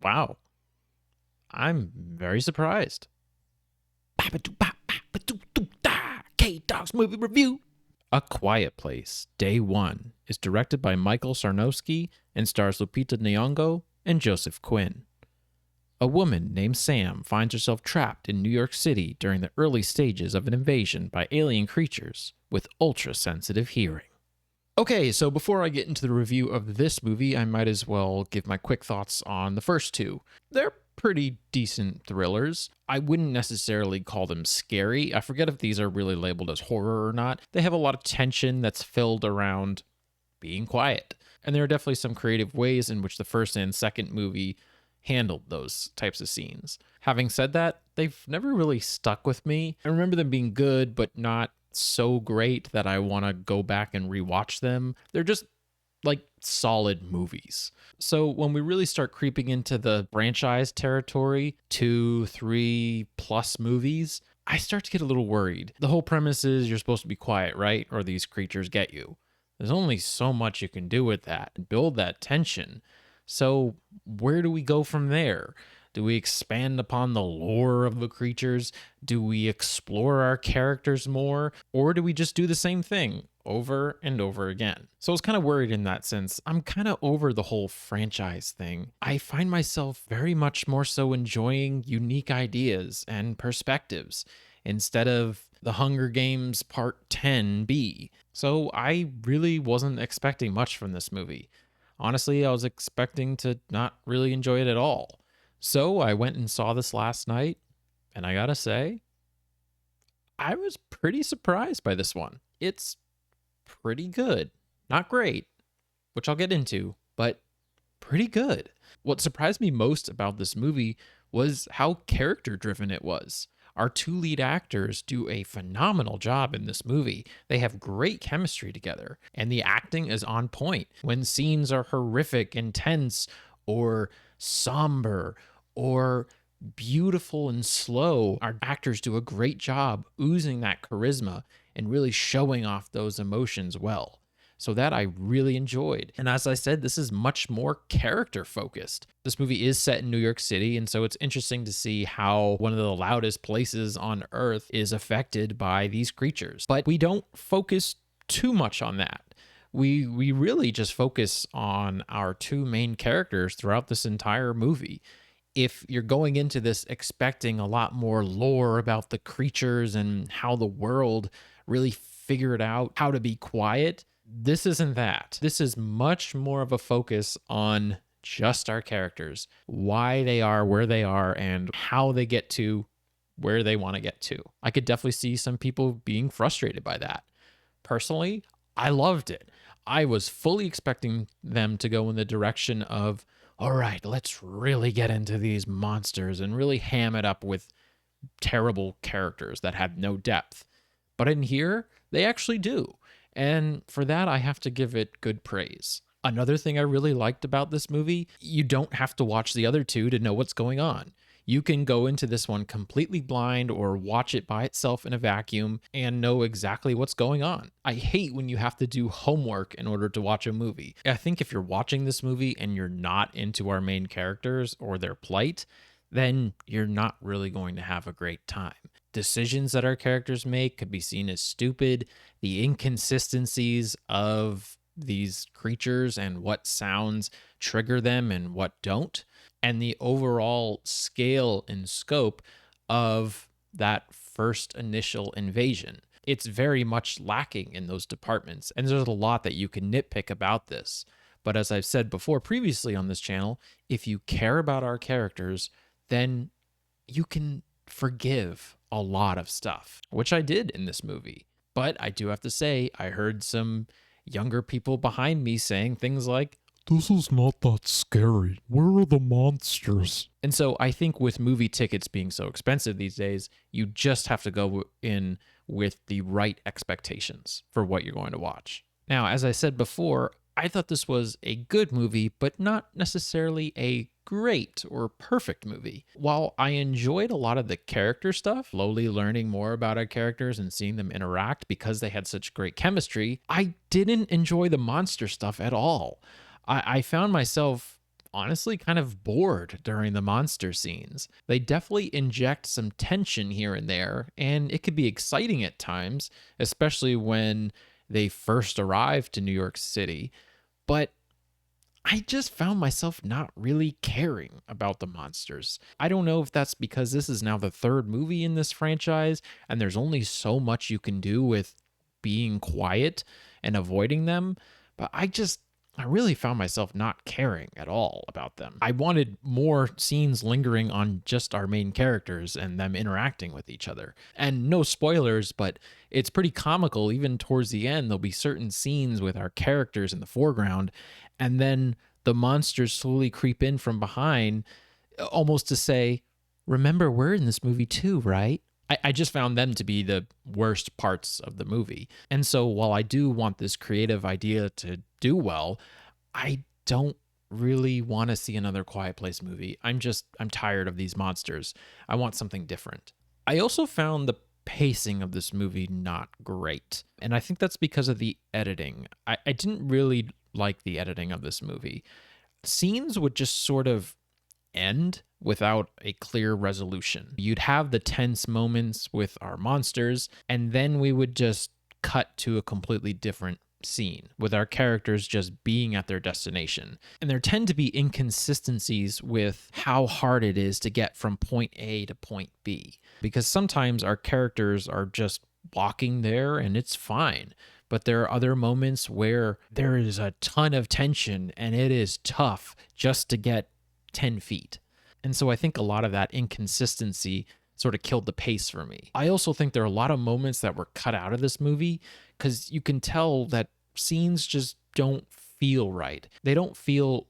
Wow, I'm very surprised. K-Dog's movie review. A Quiet Place, Day 1, is directed by Michael Sarnowski and stars Lupita Nyong'o and Joseph Quinn. A woman named Sam finds herself trapped in New York City during the early stages of an invasion by alien creatures with ultra-sensitive hearing. Okay, so before I get into the review of this movie, I might as well give my quick thoughts on the first two. They're pretty decent thrillers. I wouldn't necessarily call them scary. I forget if these are really labeled as horror or not. They have a lot of tension that's filled around being quiet. And there are definitely some creative ways in which the first and second movie handled those types of scenes. Having said that, they've never really stuck with me. I remember them being good, but not so great that I want to go back and rewatch them. They're just like solid movies. So when we really start creeping into the franchise territory, 2, 3 plus movies, I start to get a little worried. The whole premise is you're supposed to be quiet, right? Or these creatures get you. There's only so much you can do with that and build that tension. So where do we go from there? Do we expand upon the lore of the creatures? Do we explore our characters more? Or do we just do the same thing over and over again? So I was kind of worried in that sense. I'm kind of over the whole franchise thing. I find myself very much more so enjoying unique ideas and perspectives instead of the Hunger Games Part 10B. So I really wasn't expecting much from this movie. Honestly, I was expecting to not really enjoy it at all. So I went and saw this last night, and I gotta say, I was pretty surprised by this one. It's pretty good. Not great, which I'll get into, but pretty good. What surprised me most about this movie was how character driven it was. Our two lead actors do a phenomenal job in this movie. They have great chemistry together, and the acting is on point. When scenes are horrific, intense, or somber, or beautiful and slow, our actors do a great job oozing that charisma and really showing off those emotions well. So that I really enjoyed. And as I said, this is much more character focused. This movie is set in New York City, and so it's interesting to see how one of the loudest places on Earth is affected by these creatures. But we don't focus too much on that. We really just focus on our two main characters throughout this entire movie. If you're going into this expecting a lot more lore about the creatures and how the world really figured out how to be quiet, this isn't that. This is much more of a focus on just our characters, why they are where they are, and how they get to where they want to get to. I could definitely see some people being frustrated by that. Personally, I loved it. I was fully expecting them to go in the direction of, all right, let's really get into these monsters and really ham it up with terrible characters that have no depth. But in here, they actually do. And for that, I have to give it good praise. Another thing I really liked about this movie, you don't have to watch the other two to know what's going on. You can go into this one completely blind or watch it by itself in a vacuum and know exactly what's going on. I hate when you have to do homework in order to watch a movie. I think if you're watching this movie and you're not into our main characters or their plight, then you're not really going to have a great time. Decisions that our characters make could be seen as stupid. The inconsistencies of these creatures and what sounds trigger them and what don't, and the overall scale and scope of that first initial invasion. It's very much lacking in those departments, and there's a lot that you can nitpick about this. But as I've said before previously on this channel, if you care about our characters, then you can forgive a lot of stuff, which I did in this movie. But I do have to say, I heard some younger people behind me saying things like, "This is not that scary. Where are the monsters?" And so I think with movie tickets being so expensive these days, you just have to go in with the right expectations for what you're going to watch. Now, as I said before, I thought this was a good movie, but not necessarily a great or perfect movie. While I enjoyed a lot of the character stuff, slowly learning more about our characters and seeing them interact because they had such great chemistry, I didn't enjoy the monster stuff at all. I found myself honestly kind of bored during the monster scenes. They definitely inject some tension here and there, and it could be exciting at times, especially when they first arrive to New York City. But I just found myself not really caring about the monsters. I don't know if that's because this is now the third movie in this franchise, and there's only so much you can do with being quiet and avoiding them, but I really found myself not caring at all about them. I wanted more scenes lingering on just our main characters and them interacting with each other. And no spoilers, but it's pretty comical. Even towards the end, there'll be certain scenes with our characters in the foreground, and then the monsters slowly creep in from behind, almost to say, remember, we're in this movie too, right? I just found them to be the worst parts of the movie. And so while I do want this creative idea to do well, I don't really want to see another Quiet Place movie. I'm tired of these monsters. I want something different. I also found the pacing of this movie not great. And I think that's because of the editing. I didn't really like the editing of this movie. Scenes would just sort of end without a clear resolution. You'd have the tense moments with our monsters, and then we would just cut to a completely different scene with our characters just being at their destination. And there tend to be inconsistencies with how hard it is to get from point A to point B, because sometimes our characters are just walking there and it's fine. But there are other moments where there is a ton of tension and it is tough just to get 10 feet. And so I think a lot of that inconsistency sort of killed the pace for me. I also think there are a lot of moments that were cut out of this movie because you can tell that scenes just don't feel right. They don't feel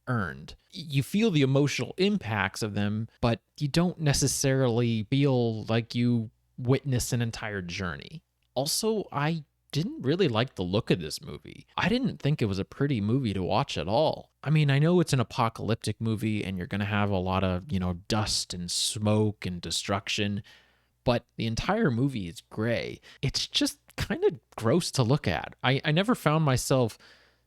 earned. You feel the emotional impacts of them, but you don't necessarily feel like you witness an entire journey. Also, I didn't really like the look of this movie. I didn't think it was a pretty movie to watch at all. I mean, I know it's an apocalyptic movie and you're going to have a lot of, dust and smoke and destruction, but the entire movie is gray. It's just kind of gross to look at. I never found myself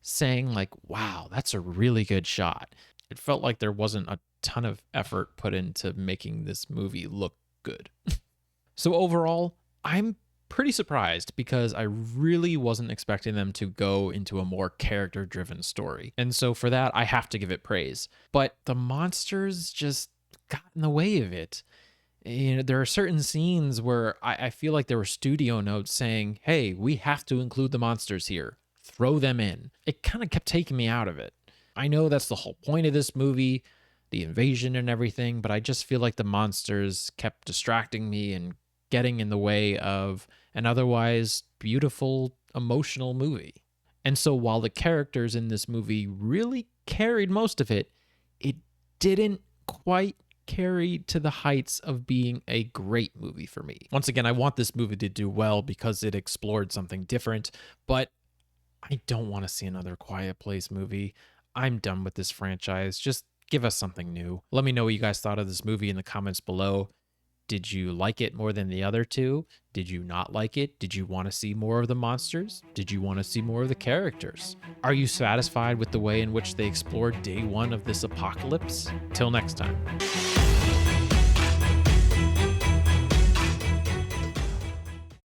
saying like, wow, that's a really good shot. It felt like there wasn't a ton of effort put into making this movie look good. So overall, I'm pretty surprised because I really wasn't expecting them to go into a more character-driven story. And so for that, I have to give it praise. But the monsters just got in the way of it. There are certain scenes where I feel like there were studio notes saying, hey, we have to include the monsters here. Throw them in. It kind of kept taking me out of it. I know that's the whole point of this movie, the invasion and everything, but I just feel like the monsters kept distracting me and getting in the way of an otherwise beautiful, emotional movie. And so while the characters in this movie really carried most of it, it didn't quite carry to the heights of being a great movie for me. Once again, I want this movie to do well because it explored something different, but I don't want to see another Quiet Place movie. I'm done with this franchise. Just give us something new. Let me know what you guys thought of this movie in the comments below. Did you like it more than the other two? Did you not like it? Did you want to see more of the monsters? Did you want to see more of the characters? Are you satisfied with the way in which they explored day one of this apocalypse? Till next time.